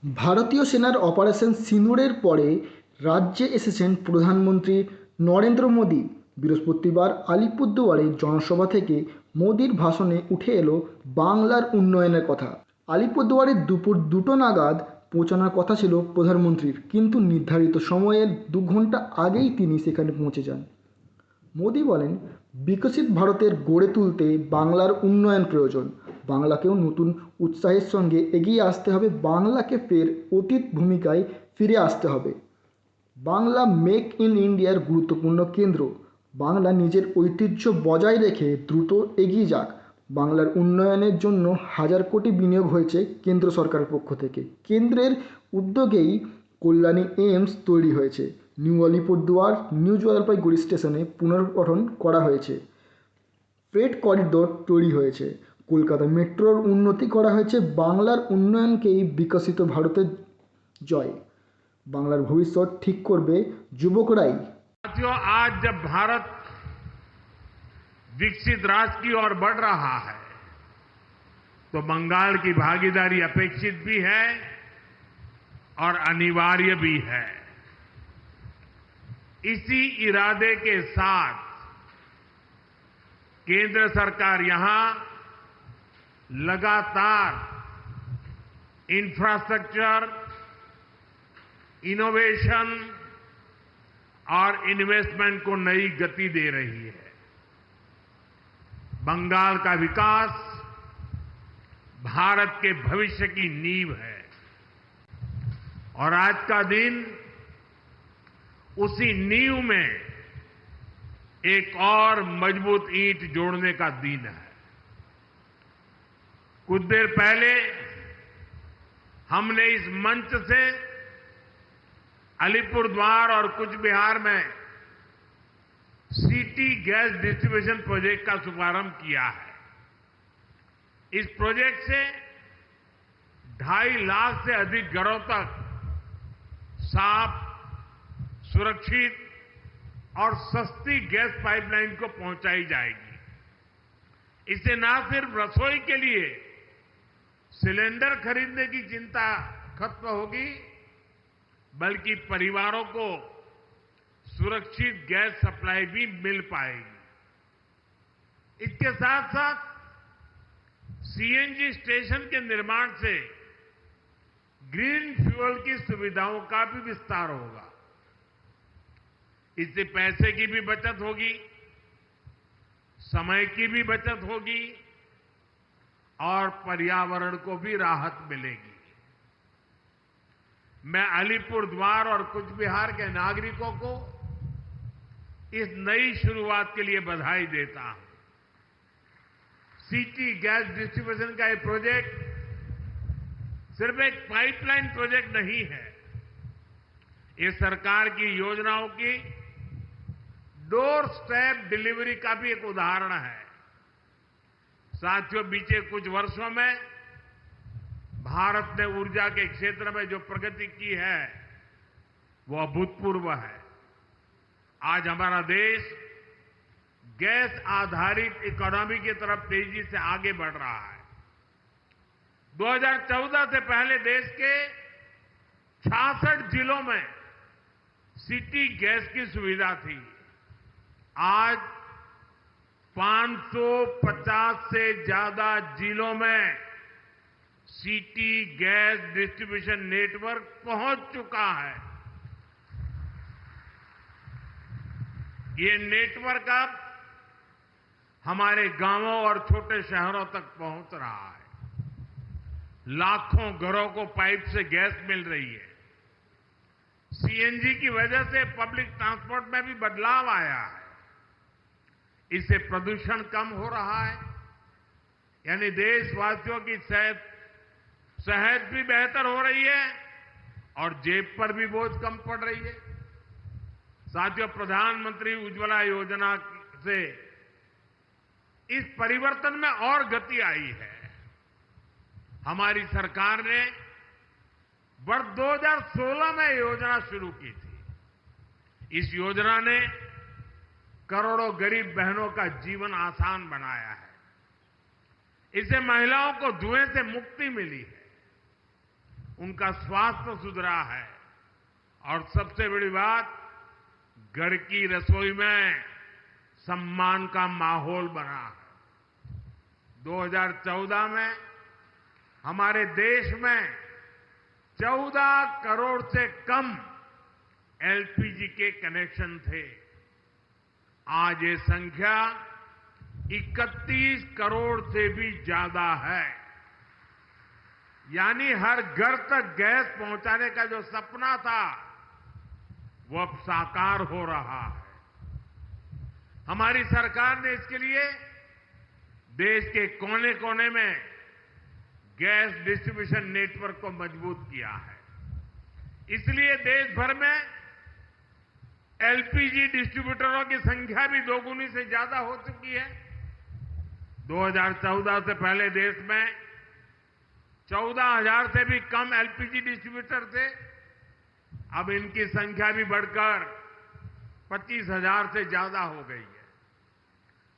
ভারতীয় সেনার অপারেশন সিঁদুরের পরে রাজ্যে এসেছেন প্রধানমন্ত্রী নরেন্দ্র মোদী। বৃহস্পতিবার আলিপুরদুয়ারে জনসভা থেকে মোদীর ভাষণে উঠে এলো বাংলার উন্নয়নের কথা। আলিপুরদুয়ারে দুপুর 2টো নাগাদ পৌঁছানোর কথা ছিল প্রধানমন্ত্রীর, কিন্তু নির্ধারিত সময়ের 2 ঘন্টা আগেই তিনি সেখানে পৌঁছে যান। মোদী বলেন, বিকশিত ভারতের গড়ে তুলতে বাংলার উন্নয়ন প্রয়োজন। বাংলাকেও নতুন উৎসাহের সঙ্গে এগিয়ে আসতে হবে। বাংলাকে ফের অতীত ভূমিকায় ফিরে আসতে হবে। বাংলা মেক ইন ইন্ডিয়ার গুরুত্বপূর্ণ কেন্দ্র। বাংলা নিজের ঐতিহ্য বজায় রেখে দ্রুত এগিয়ে যাক। বাংলার উন্নয়নের জন্য 1000 কোটি বিনিয়োগ হয়েছে কেন্দ্র সরকারের পক্ষ থেকে। কেন্দ্রের উদ্যোগেই কল্যাণী এইমস তৈরি হয়েছে। নিউ আলিপুরদুয়ার নিউ জলপাইগুড়ি স্টেশনে পুনর্গঠন করা হয়েছে। ফ্রেট করিডোর তৈরি হয়েছে। কলকাতা মেট্রোর উন্নতি করা হয়েছে। বাংলার উন্নয়নকেই বিকশিত ভারতের জয়। বাংলার ভবিষ্যৎ ঠিক করবে যুবকরাই। साथियों, आज जब भारत विकसित राष्ट्र की ओर बढ़ रहा है तो बंगाल की भागीदारी अपेक्षित भी है और अनिवार्य भी है। इसी इरादे के साथ केंद्र सरकार यहां लगातार इंफ्रास्ट्रक्चर, इनोवेशन और इन्वेस्टमेंट को नई गति दे रही है। बंगाल का विकास भारत के भविष्य की नींव है और आज का दिन उसी नींव में एक और मजबूत ईंट जोड़ने का दिन है। कुछ देर पहले हमने इस मंच से अलीपुरद्वार और कूच बिहार में सिटी गैस डिस्ट्रीब्यूशन प्रोजेक्ट का शुभारंभ किया है। इस प्रोजेक्ट से 2.5 लाख से अधिक घरों तक साफ, सुरक्षित और सस्ती गैस पाइपलाइन को पहुंचाई जाएगी। इससे न सिर्फ रसोई के लिए सिलेंडर खरीदने की चिंता खत्म होगी, बल्कि परिवारों को सुरक्षित गैस सप्लाई भी मिल पाएगी। इसके साथ साथ सीएनजी स्टेशन के निर्माण से ग्रीन फ्यूल की सुविधाओं का भी विस्तार होगा। इससे पैसे की भी बचत होगी, समय की भी बचत होगी और पर्यावरण को भी राहत मिलेगी। मैं अलीपुरद्वार और कूच बिहार के नागरिकों को इस नई शुरुआत के लिए बधाई देता हूं। सिटी गैस डिस्ट्रीब्यूशन का ये प्रोजेक्ट सिर्फ एक पाइपलाइन प्रोजेक्ट नहीं है, ये सरकार की योजनाओं की डोर स्टेप डिलीवरी का भी एक उदाहरण है। साथियों, बीते कुछ वर्षों में भारत ने ऊर्जा के क्षेत्र में जो प्रगति की है वो अभूतपूर्व है। आज हमारा देश गैस आधारित इकोनॉमी की तरफ तेजी से आगे बढ़ रहा है। 2014 से पहले देश के 66 जिलों में सिटी गैस की सुविधा थी। आज 550 से ज्यादा जिलों में सिटी गैस डिस्ट्रीब्यूशन नेटवर्क पहुंच चुका है। ये नेटवर्क अब हमारे गांवों और छोटे शहरों तक पहुंच रहा है। लाखों घरों को पाइप से गैस मिल रही है। सीएनजी की वजह से पब्लिक ट्रांसपोर्ट में भी बदलाव आया है। इससे प्रदूषण कम हो रहा है, यानी देशवासियों की सेहत भी बेहतर हो रही है और जेब पर भी बोझ कम पड़ रही है। साथियों, प्रधानमंत्री उज्ज्वला योजना से इस परिवर्तन में और गति आई है। हमारी सरकार ने वर्ष 2016 में योजना शुरू की थी। इस योजना ने करोड़ों गरीब बहनों का जीवन आसान बनाया है। इससे महिलाओं को धुएं से मुक्ति मिली है। उनका स्वास्थ्य सुधरा है और सबसे बड़ी बात, घर की रसोई में सम्मान का माहौल बना है। 2014 में हमारे देश में 14 करोड़ से कम एलपीजी के कनेक्शन थे। आज ये संख्या 31 करोड़ से भी ज्यादा है। यानी हर घर तक गैस पहुंचाने का जो सपना था वो अब साकार हो रहा है। हमारी सरकार ने इसके लिए देश के कोने कोने में गैस डिस्ट्रीब्यूशन नेटवर्क को मजबूत किया है। इसलिए देश भर में एलपीजी डिस्ट्रीब्यूटरों की संख्या भी दोगुनी से ज्यादा हो चुकी है। 2014 से पहले देश में 14,000 से भी कम एलपीजी डिस्ट्रीब्यूटर थे। अब इनकी संख्या भी बढ़कर 25,000 से ज्यादा हो गई है।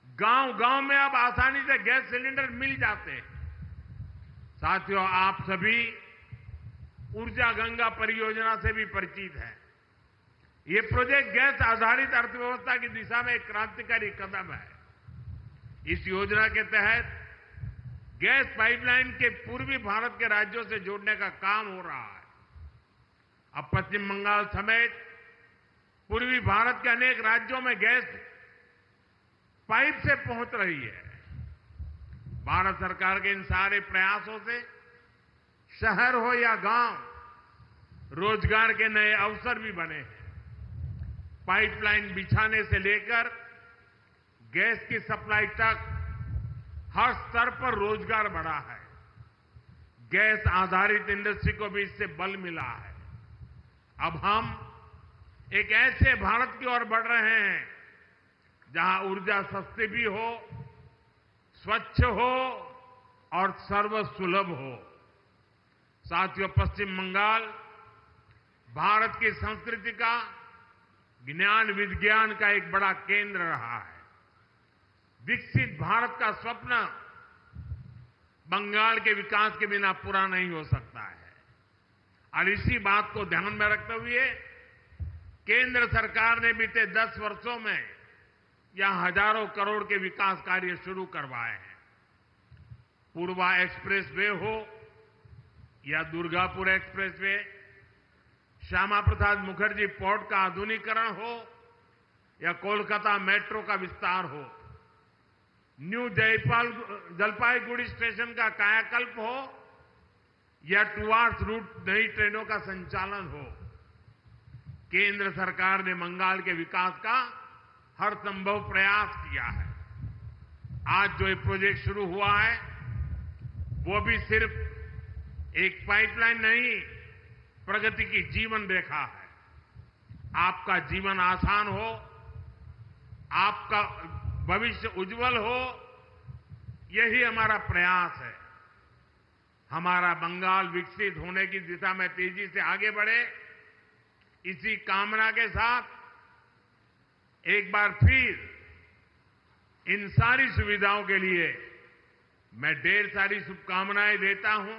गांव-गांव में अब आसानी से गैस सिलेंडर मिल जाते हैं। साथियों, आप सभी ऊर्जा गंगा परियोजना से भी परिचित हैं। ये प्रोजेक्ट गैस आधारित अर्थव्यवस्था की दिशा में एक क्रांतिकारी कदम है। इस योजना के तहत गैस पाइपलाइन के पूर्वी भारत के राज्यों से जोड़ने का काम हो रहा है। अब पश्चिम बंगाल समेत पूर्वी भारत के अनेक राज्यों में गैस पाइप से पहुंच रही है। भारत सरकार के इन सारे प्रयासों से शहर हो या गांव, रोजगार के नए अवसर भी बने हैं। पाइपलाइन बिछाने से लेकर गैस की सप्लाई तक हर स्तर पर रोजगार बढ़ा है। गैस आधारित इंडस्ट्री को भी इससे बल मिला है। अब हम एक ऐसे भारत की ओर बढ़ रहे हैं जहां ऊर्जा सस्ती भी हो, स्वच्छ हो और सर्वसुलभ हो। साथियों, पश्चिम बंगाल भारत की संस्कृति का, ज्ञान विज्ञान का एक बड़ा केंद्र रहा है। विकसित भारत का स्वप्न बंगाल के विकास के बिना पूरा नहीं हो सकता है। और इसी बात को ध्यान में रखते हुए केंद्र सरकार ने बीते 10 वर्षों में यहां हजारों करोड़ के विकास कार्य शुरू करवाए हैं। पूर्वा एक्सप्रेस वे हो या Durgapur express way, Shyama Prasad Mukherjee port का आधुनिकीकरण हो या कोलकाता मेट्रो का विस्तार हो, न्यू जलपाईगुड़ी स्टेशन का कायाकल्प हो या टुवार्स रूट नई ट्रेनों का संचालन हो, केंद्र सरकार ने बंगाल के विकास का हर संभव प्रयास किया है। आज जो ये प्रोजेक्ट शुरू हुआ है वो भी सिर्फ एक पाइपलाइन नहीं, प्रगति की जीवन रेखा है। आपका जीवन आसान हो, आपका भविष्य उज्जवल हो, यही हमारा प्रयास है। हमारा बंगाल विकसित होने की दिशा में तेजी से आगे बढ़े, इसी कामना के साथ एक बार फिर इन सारी सुविधाओं के लिए मैं ढेर सारी शुभकामनाएं देता हूं।